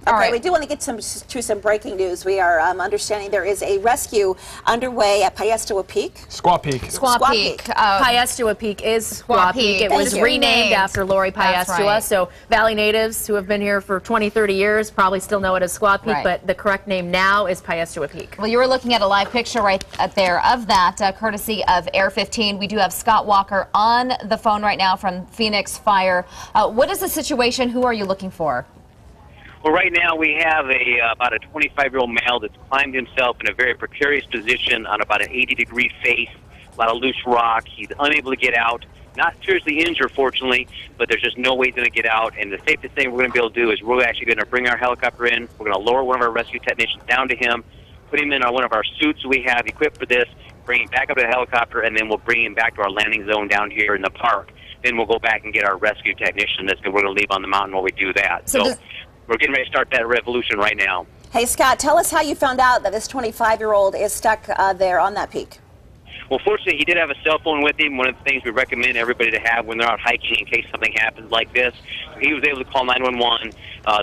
All Okay, right. we do want to get to some breaking news. We are understanding there is a rescue underway at Piestewa Peak. Squaw Peak. Squaw Peak. Piestewa Peak is Squaw Peak. It was renamed after Lori Piestewa. Right. So Valley natives who have been here for 20, 30 years probably still know it as Squaw Peak, Right. but the correct name now is Piestewa Peak. Well, you were looking at a live picture right there of that, courtesy of Air 15. We do have Scott Walker on the phone right now from Phoenix Fire. What is the situation? Who are you looking for? Well, right now we have about a 25-year-old male that's climbed himself in a very precarious position on about an 80-degree face, a lot of loose rock. He's unable to get out. Not seriously injured, fortunately, but there's just no way he's going to get out. And the safest thing we're going to be able to do is we're actually going to bring our helicopter in. We're going to lower one of our rescue technicians down to him, put him in one of our suits we have equipped for this, bring him back up to the helicopter, and then we'll bring him back to our landing zone down here in the park. Then we'll go back and get our rescue technician that's we're going to leave on the mountain while we do that. So we're getting ready to start that revolution right now. Hey, Scott, tell us how you found out that this 25-year-old is stuck there on that peak. Well, fortunately, he did have a cell phone with him. One of the things we recommend everybody to have when they're out hiking in case something happens like this. He was able to call 911,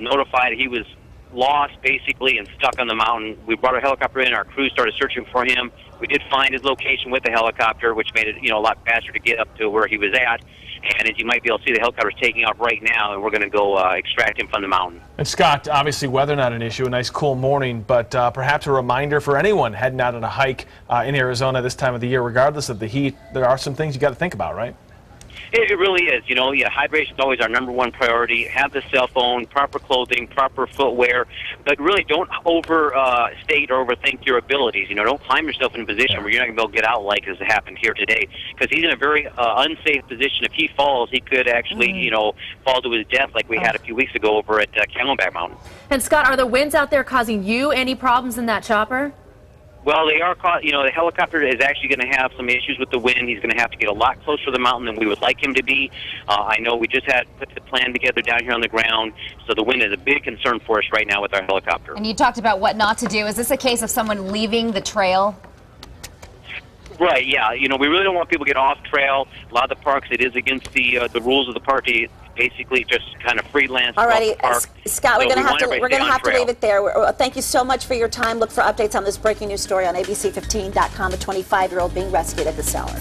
notified he was lost, basically, and stuck on the mountain. We brought our helicopter in. Our crew started searching for him. We did find his location with the helicopter, which made it, a lot faster to get up to where he was at. And as you might be able to see, the helicopter's taking off right now, and we're going to go extract him from the mountain. And Scott, obviously weather not an issue, a nice cool morning, but perhaps a reminder for anyone heading out on a hike in Arizona this time of the year, regardless of the heat, there are some things you got to think about, right? It really is. Hydration is always our #1 priority. Have the cell phone, proper clothing, proper footwear, but really don't overstate or overthink your abilities. Don't climb yourself in a position where you're not going to be able to get out like has happened here today, because he's in a very unsafe position. If he falls, he could actually, fall to his death like we had a few weeks ago over at Camelback Mountain. And Scott, are the winds out there causing you any problems in that chopper? Well, they are caught. The helicopter is actually going to have some issues with the wind. He's going to have to get a lot closer to the mountain than we would like him to be. I know we just had put the plan together down here on the ground, so the wind is a big concern for us right now with our helicopter. And you talked about what not to do. Is this a case of someone leaving the trail? Right, yeah. We really don't want people to get off trail. A lot of the parks, it is against the rules of the park to basically just kind of freelance. Alrighty, Scott, So we're going to have to leave it there. Thank you so much for your time. Look for updates on this breaking news story on abc15.com. A 25-year-old being rescued at the cellar.